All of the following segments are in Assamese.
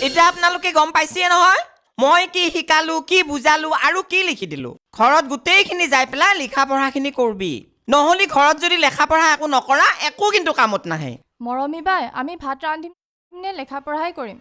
এতিয়া আপোনালোকে গম পাইছে নহয় মই কি শিকালো কি বুজালো আৰু কি লিখি দিলো ঘৰত গোটেইখিনি যাই পেলাই লিখা পঢ়াখিনি কৰবি নহলি ঘৰত যদি লেখা পঢ়া একো নকৰা একো কিন্তু কামত নাহে মৰমী বাই আমি ভাত ৰান্ধিম নে লেখা পঢ়াই কৰিম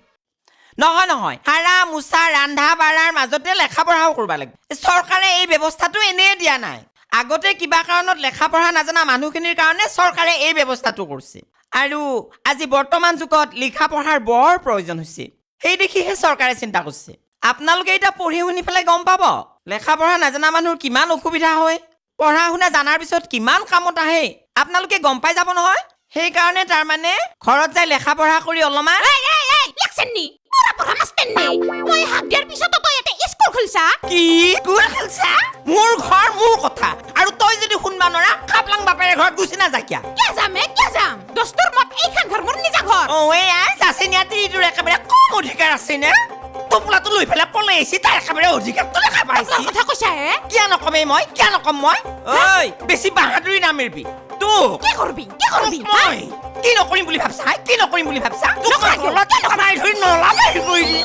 নহয় নহয় হাৰা মুছা ৰান্ধা বাৰাৰ মাজতে লেখা পঢ়াও কৰিব লাগে চৰকাৰে এই ব্যৱস্থাটো এনেই দিয়া নাই আগতে কিবা কাৰণত লেখা পঢ়া নাজানা মানুহখিনিৰ কাৰণে চৰকাৰে এই ব্যৱস্থাটো কৰিছে আৰু আজি বৰ্তমান যুগত লিখা পঢ়াৰ বৰ প্ৰয়োজন হৈছে সেই দেখিহে চৰকাৰে চিন্তা কৰিছে আপোনালোকে এটা পঢ়ি শুনি পেলাই গম পাব লেখা পঢ়া নাজানা মানুহৰ কিমান অসুবিধা হয় পঢ়া শুনা জানাৰ পিছত কিমান কামত আহে আপোনালোকে গম পাই যাব নহয় সেই কাৰণে তাৰ মানে ঘৰত যাই লেখা পঢ়া কৰি অলমান লেকচেননি পুৰা পঢ়া মাষ্টাৰনি মই হাক দিয়াৰ পিছত তই এটা স্কুল খুলছা কি স্কুল খুলছা মোৰ ঘৰ মোৰ কথা আৰু তই যদি শুনবা নৰা খাপলাং বাপেৰে ঘৰত গুচি না যা কিয় যাম দস্তুৰ মত এইখান ঘৰ মোৰ নিজা ঘৰ ও এই আছে নিয়াতিটোৰ একেবাৰে কম অধিকাৰ আছে নে টোপলাটো লৈ পেলাই পলাই আহিছি তাৰ একেবাৰে অধিকাৰটো দেখা পাইছি কথা কৈছা হে কিয় নকম মই ঐ বেছি বাহাদুৰি নামেৰবি তো কি কৰবি মই কি নকৰিম বুলি ভাবছা তোক ঘৰতে লগাই ধৰি নলামাই কৰিলি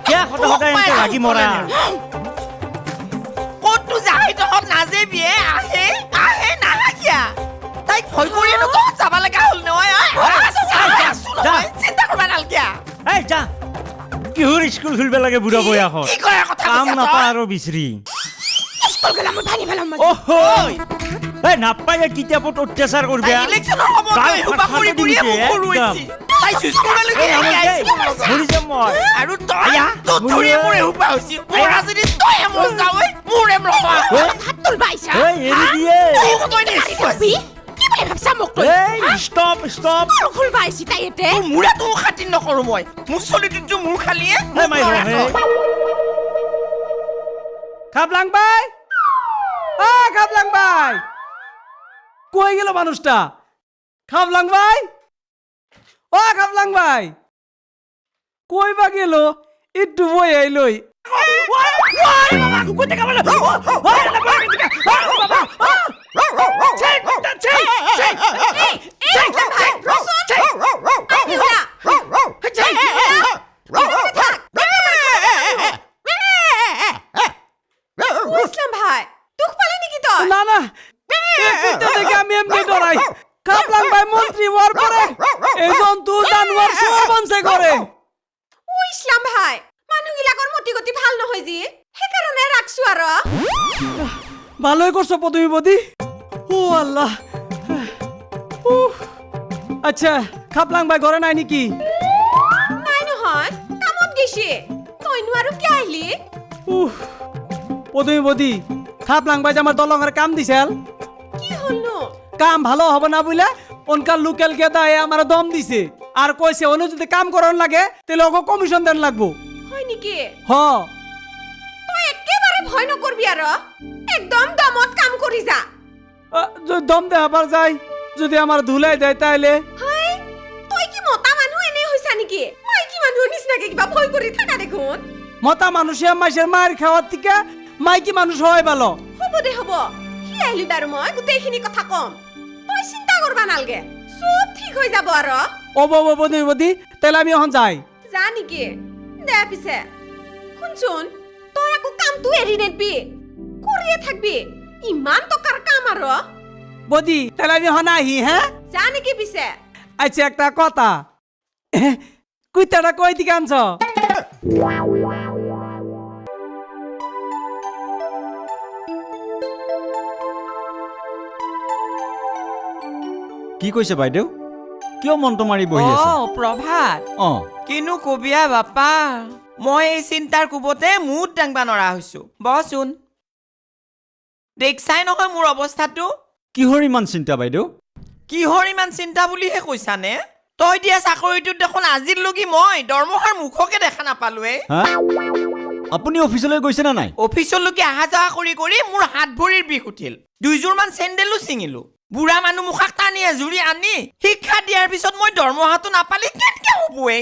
क्या কথা এনকে লাগি মৰা কতটো যাই তহঁত নাযাবি আহে নালাগিয়া তাইক ভয় কৰি তো যাব লগা হ'ল নহয় চিন্তা কৰবা নালগিয়া এই যা কিহৰ স্কুল খুলিব লাগে বুঢ়া বয়াখত কি কয় কথা কাম নাপা আৰু বিচৰি স্কুল গলা মই ভাঙি পেলাম ওহো এই নাপায় কিতাপত অত্যাচাৰ কৰবে ইলেকশ্যনৰ সময়ত হুবা কৰি কৰিয়ে মোক হৰুৱাইছি তাই স্কুললৈকে মৰি যাম মই আৰু তই তোৰ ধৰিয়ে মোৰ হুবা হৈছি পঢ়া যদি তই মোৰ যাৱই মোৰ এম ৰবা হাত তুল বাইছা এই এৰি দিয়ে তই নিশ্চয় কি বুলি ভাবছা মোক তই এই ষ্টপ খুল বাইছি তাই এতে মোৰে তো খাতিৰ নকৰো মই মোৰ চলিটো মোৰ খালিয়ে এই মাই ৰহে খাবলাং ভাই খাবলাং ভাই কই গেল মানুষটা খাবলাং ভাই খাবলাং ভাই কই বা গেল একটু বই আইলই ইসলাম ভাই দুঃখ পালে নাকি তোর না না দেখে আমি এমনি ডরাই খাবলাং ভাই মন্ত্রী হওয়ার পরে এই জন্তু জানোয়ার সব বঞ্চে করে ও ইসলাম ভাই মানুষগিলাকর মতি গতি ভাল নহয় জি সেই কারণে রাখছু আর ভালোই করছো পদমী বদি ও আল্লাহ আচ্ছা খাবলাং ভাই ঘরে নাই নাকি নাই নহয় কামত গেছে তইনু আর কি আইলি পদমী বদি খাবলাং ভাই যে আমার দলঙের কাম দিছেল কি হলো কাম ভালো হবে না বুঝলে ওনকার লোকাল গেদা আমার দম দিছে আর কইছে অন্য যদি কাম করার লাগে তাহলে ওকে কমিশন দেন লাগবো হয় নাকি হ তুই একেবারে ভয় নকরবি আর একদম দমত কাম করি যা যদি দম দে আবার যাই যদি আমার ধুলাই দেয় তাইলে হাই তুই কি মতা মানুহ এনে হইছা নাকি মাইকি মানুহ নিচিনাকে কিবা ভয় কৰি থাকা দেখোন মতা মানুষে মাসের মায়ের খাওয়ার থেকে মাইকি মানুষ হয় ভালো হব দে হব হি আইলি বাৰু মই গোটেইখিনি কথা কম তুই চিন্তা করবা নালগে সব ঠিক হৈ যাব আর ও বদি বদি তাহলে আমি এখন যাই যা নাকি দে পিছে শুনচোন তই আকৌ কামটো এৰি নেদবি কৰিয়ে থাকবি ইমান টকাৰ কাম আর বদি তাহলে আমি এখন আহি হ্যাঁ যা নাকি পিছে আচ্ছা একটা কথা কুইতাটা কই দিকে আনছ কি কৈছে বাইদেউ কিয় মনটো মাৰি বহি আছে প্ৰভাত কিনো কবিয়া বাপা মই এই চিন্তাৰ কোবতে মুঠ দাংবা নৰা হৈছো বচোন দেখছাই নহয় মোৰ অৱস্থাটো কিহৰ ইমান চিন্তা বাইদেউ কিহৰ ইমান চিন্তা বুলিহে কৈছানে তই দিয়া চাকৰিটোত দেখোন আজিৰ লগি মই দৰমহাৰ মুখকে দেখা নাপালোৱে আপুনি অফিচলৈ গৈছে না নাই অফিচলৈকে আহা যোৱা কৰি কৰি মোৰ হাত ভৰিৰ বিষ উঠিল দুইযোৰমান চেণ্ডেলো ছিঙিলো বুঢ়া মানুহ মুখাক টানি এজুৰি আনি শিক্ষা দিয়াৰ পিছত মই দৰমহাটো নাপালে কেনেকে হ'বয়ে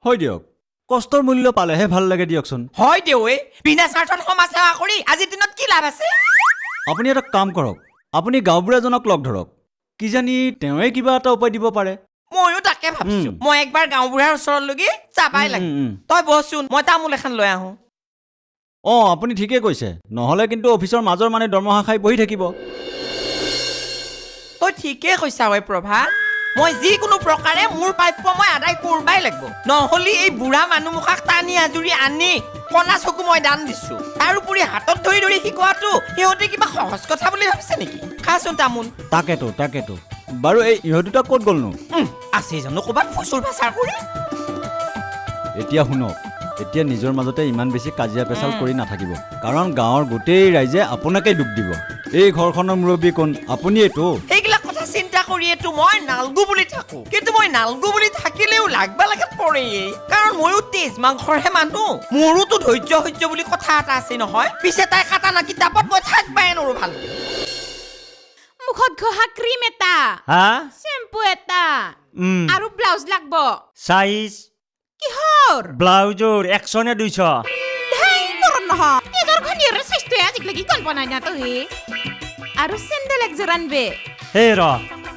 হয় দিয়ক কষ্টৰ মূল্য পালেহে ভাল লাগে দিয়কচোন হয় দেউৱে বিনা স্বাৰ্থত সমাজ সেৱা কৰি আজিৰ দিনত কি লাভ আছে আপুনি এটা কাম কৰক আপুনি গাঁওবুঢ়াজনক লগ ধৰক কিজানি তেওঁৱে কিবা এটা উপায় দিব পাৰে ময়ো তাকে ভাবিছো মই একবাৰ গাঁওবুঢ়াৰ ওচৰলৈকে যাবাই লাগে তই বহচোন মই তামোল এখন লৈ আহোঁ অঁ আপুনি ঠিকে কৈছে নহ'লে কিন্তু অফিচৰ মাজৰ মানে দৰমহা খাই বহি থাকিব তই ঠিকে কৈছা ঐ প্ৰভা মই যিকোনো প্ৰকাৰে মোৰ প্ৰাপ্য মই আদায় কৰবাই লাগিব নহ'লে এই বুঢ়া মানুহমুখাক টানি আজুৰি আনি কণা চকু মই দান দিছো তাৰোপৰি হাতত ধৰি ধৰি শিকোৱাটো সিহঁতে কিবা সহজ কথা বুলি ভাবিছে নেকি খাচোন তামোল তাকেতো বাৰু এই ইহঁত দুটা ক'ত গ'লনো আছে জানো ক'ৰবাত ফচুল ফাচাৰ কৰি এতিয়া শুনক এতিয়া নিজৰ মাজতে ইমান বেছি কাজিয়া পেচাল কৰি নাথাকিব কাৰণ গাঁৱৰ গোটেই ৰাইজে আপোনাকেই দুখ দিব এই ঘৰখনৰ মুৰব্বী কোন আপুনিয়েতো সেইবিলাক কথা চিন্তা কৰিয়েতো মই নালগু বুলি থাকো কিন্তু মই নালগু বুলি থাকিলেও লাগবা লাগাত পৰে কাৰণ ময়ো তেজ মাংসৰহে মানুহ মোৰোতো ধৈৰ্য সহ্য বুলি কথা এটা আছে নহয় পিছে তাই খাটানা কিতাপত মই থাকবাই নোৱাৰো ভালকে মুখত ঘঁহা ক্ৰীম এটা হা শ্বেম্পু এটা আৰু ব্লাউজ লাগব চাইজ কিহৰ ব্লাউজৰ 100 নে 200 ধেই মৰণ নহয় নিজৰ ঘনীয়েৰ স্বাস্থ্যই আজিলৈকে গম পোৱা নাই না তই আৰু চেণ্ডেল একযোৰ আনবে হে ৰ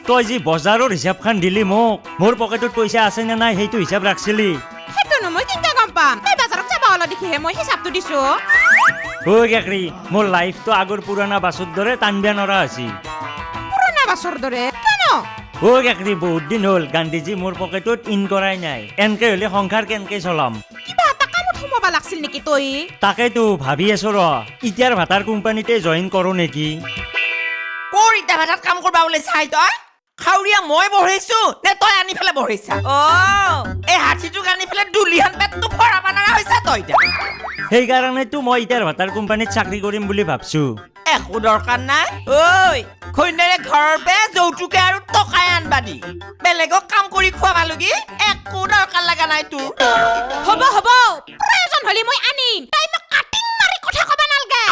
তই যি বজাৰৰ হিচাপখন দিলি মোক মোৰ পকেটত পইচা আছে নে নাই সেইটো হিচাপ ৰাখছিলি সেইটোনো মই কেনেকৈ গম পাম তই বজাৰত যাব ওলা দেখিহে মই হিচাপটো দিছো ঐ কেকৰি মোৰ লাইফটো আগৰ পুৰণা বাছৰ দৰে টানবিয়া নৰা হৈছি পুৰণা বাছৰ দৰে কেন ঐ কেকৰি বহুত দিন হ'ল গান্ধীজী মোৰ পকেটত ইন কৰাই নাই এনকে হ'লে সংসাৰ কেনকে চলাম কিবা এটা কামত সোমাবা লাগছিল নেকি তই তাকেতো ভাবি আছো ৰ ইটাৰ ভাটাৰ কোম্পানীতে জইন কৰো নেকি কৰ ইটা ভাতাত কাম কৰবা ওলাইছা তই খাউৰীয়া মই বঢ়াইছো নে তই আনি পেলাই বঢ়াইছা এই হাতীটোক আনি পেলাই দুলিহান পেটটো ভৰাবা নাৰা হৈছা তই এতিয়া সেইকাৰণেতো মই ইটাৰ ভাটাৰ কোম্পানীত চাকৰি কৰিম বুলি ভাবছো একো দৰকাৰ নাই ঐ ঘৈণীয়েৰে ঘৰৰ পৰা যৌতুকে আৰু টকাই আনবা দি বেলেগক কাম কৰি খোৱাবা লগি একো দৰকাৰ লগা নাই তোৰ হ'ব প্ৰয়োজন হলি মই আনিম তই মোক কাটিং মাৰি কথা কবা নালগে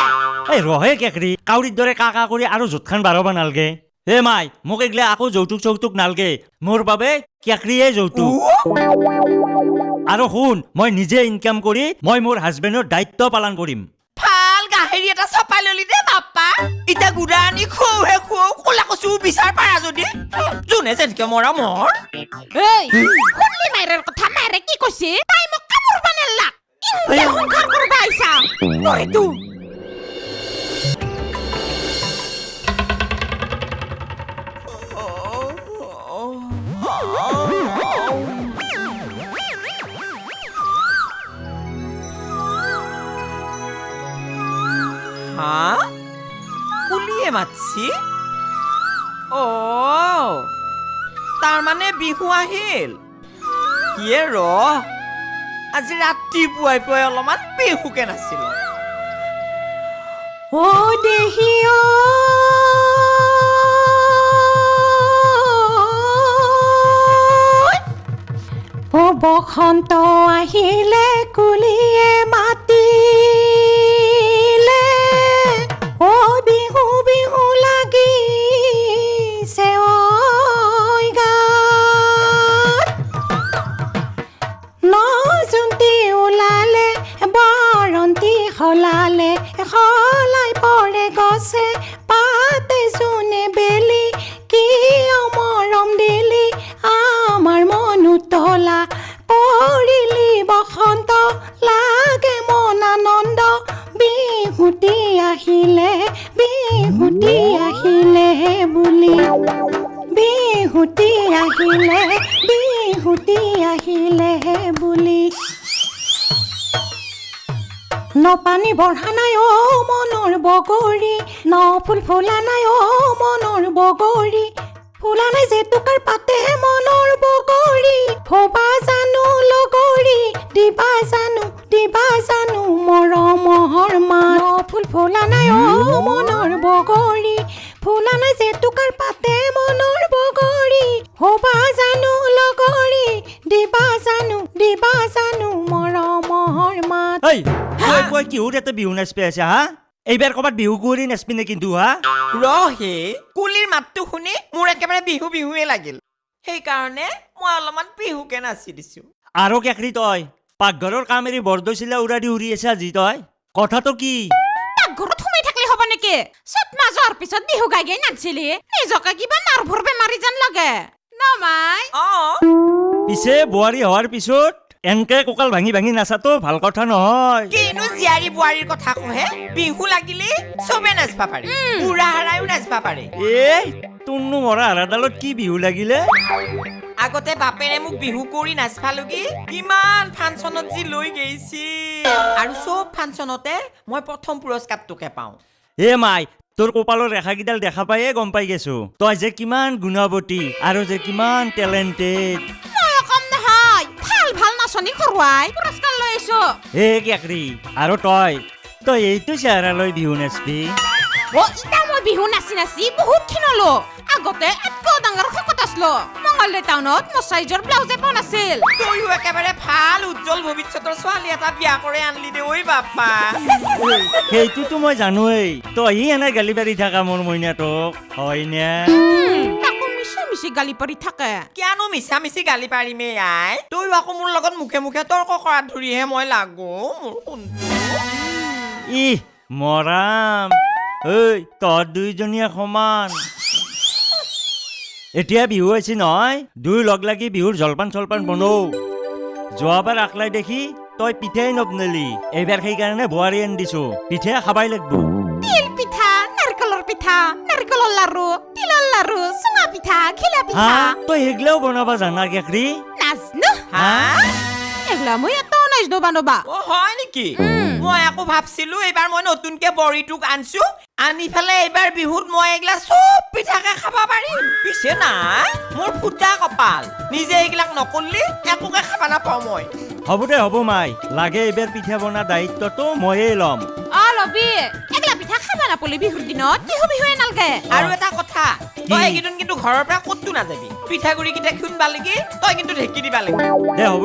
এই ৰহে কেকৰি কাউৰীৰ দৰে কাকা কৰি আৰু জোতখান বাঢ়বা নালগে হে মাই মোক এগিলা আকৌ যৌতুক নালগে মোৰ বাবে কেকৰিয়ে যৌতুক আৰু শুন মই নিজে ইনকাম কৰি মই মোৰ হাজবেণ্ডৰ দায়িত্ব পালন কৰিম ভাল গাহৰি এটা চপাই ললি দে বাপ্পা ইটা গুড়া আনি খোহে কোলা কচু বিচাৰ পাৰা যদি যোনে যেনেকে মৰা মৰ এই শুনলি মাইৰৰ কথা মাইৰে কি কৈছে তাই মোক কাপোৰ বানালা ইনকে সংসাৰ কৰবা আইছা নৰেতো হা কুলিয়ে মাতছি তাৰ মানে বিহু আহিল ইয়ে ৰ আজি ৰাতিপুৱাই পুৱাই অলপমান বিহুকে নাছিল ও দেহি ও বসন্ত আহিলে কুলিয়ে মাতিলে ও বিহু বিহু লাগিছে ঐ গাত নজুন্তি ওলালে বৰন্তি সলালে সলাই পৰে গছে পাতে জোনে বেলি কি মৰম দিলি আমাৰ মন উতলা পৰিলি বসন্ত লাগে মন আনন্দ বিহুতি আহিলে বুলি বিহুতি আহিলে বুলি ন পানী বঢ়া নাই অ মনৰ বগৰী ন ফুল ফুলা নাই অ মনৰ বগৰী ফুলা নাই জেতুকাৰ পাতে মনৰ বগৰী হবা জানো লগৰী দিবা জানো মৰমৰ মান ফুল ফুলা নাই অ মনৰ বগৰী ফুলা নাই জেতুকাৰ পাতে মনৰ বগৰী হবা জানো লগৰী দিবা জানো মৰমৰ মান এই তই কিহৰ এটা বিহু নাচপি আছে হা এইবাৰ ক'ৰবাত বিহু কৰি নাচবি নে কিন্তু হা ৰহে কুলিৰ মাতটো শুনি মোৰ একেবাৰে বিহুৱে লাগিল সেইকাৰণে মই অলপমান বিহুকে নাচি দিছো আৰু কেকৰি তই পাকঘৰৰ কাম এৰি বৰদৈচিলা উৰা দি উৰি আছে আজি তই কথাটো কি পাকঘৰত সোমাই থাকলে হ'ব নেকি চত মাজৰ পিছত বিহু গাই গাই নাচিলি নিজকে কিবা নাৰ্ভৰ বেমাৰী যেন লাগে নমাই পিছে বোৱাৰী হোৱাৰ পিছত এনকে কঁকাল ভাঙি ভাঙি নাচাতো ভাল কথা নহয় কিনো জীয়াৰী বোৱাৰীৰ কথা কহে বিহু লাগিলে চবে নাচবা পাৰে বুঢ়া হাৰায়ো নাচবা পাৰে তোৰনো মৰা হাৰাডালত কি বিহু লাগিলে আগতে বাপেৰে মোক বিহু কৰি নাচফালোগি কিমান ফাংচনত যি লৈ গৈছিল আৰু চব ফাংচনতে মই প্ৰথম পুৰস্কাৰটোকে পাওঁ মাই তোৰ কপালৰ ৰেখাকেইডাল দেখা পায়ে গম পাই গৈছো তই যে কিমান গুণৱতী আৰু যে কিমান টেলেণ্টেড মই কম নহয় ভাল ভাল নাচনি খৰুৱাই পুৰস্কাৰ লৈ আহিছো কেকৰি আৰু তই এইটো চেহেৰা লৈ বিহু নাচবি ইতা মই বিহু নাচি নাচি বহুত খিনলো আগতে এতকৈ ডাঙৰ শকত আছিলো মঙলদৈ টাউনত মোৰ চাইজৰ ব্লাউজে পোৱা নাছিল তইও একেবাৰে ভাল উজ্জ্বল ভৱিষ্যতৰ ছোৱালী এটা বিয়া কৰি আনলি দে ঐ বাপ্পা সেইটোতো মই জানোৱেই তই এনে গালি পাৰি থাকা মোৰ মইনাটোক হয়নে তাকো মিছি মিছি গালি পাৰি থাকে কিয়নো মিছা মিছি গালি পাৰিমে আই তইও আকৌ মোৰ লগত মুখে মুখে তৰ্ক কৰাত ধৰিহে মই লাগো মোৰ সোণটো মৰাম তহঁত দুইজনীয়ে সমান এতিয়া বিহু আছে নহয় দুই লগ লাগি বিহুৰ জলপান চলপান বনৌ যোৱাবাৰ আকলাই দেখি তই পিঠাই নবনালি এইবাৰ সেইকাৰণে বোৱাৰী আনি দিছো পিঠা খাবাই লাগব তিল পিঠা নাৰিকলৰ পিঠা নাৰিকলৰ লাৰু তিলৰ লাৰু চুঙা পিঠা খিলা পিঠা তই সেইগিলাও বনাবা জানা কেকৰি নাজনো হা এগলা মই এটাও নাজনো বানবা হয় নেকি মই আকৌ ভাবছিলো এইবাৰ মই নতুনকে বৰিটোক আনছো আনি পেলাই এইবাৰ বিহুত মই এইগিলা চব পিঠাকে খাবা পাৰিম পিছে নাই মোৰ ফুটা কপাল নিজে এইগিলাক নকৰলি একোকে খাবা নাপাওঁ মই হ'ব দে হ'ব মাই লাগে এইবাৰ পিঠা বনা দায়িত্বটো ময়ে ল'ম লবি এগলা পিঠা খাবা নাপলি বিহুৰ দিনত বিহুৱে নালগে আৰু এটা কথা তই এইকেইদিন কিন্তু ঘৰৰ পৰা ক'তো নাযাবি পিঠাগুড়ি কেইটা খুন্দবা লাগি তই কিন্তু ঢেঁকি দিবা লাগিব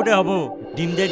দে হ'ব দিম দে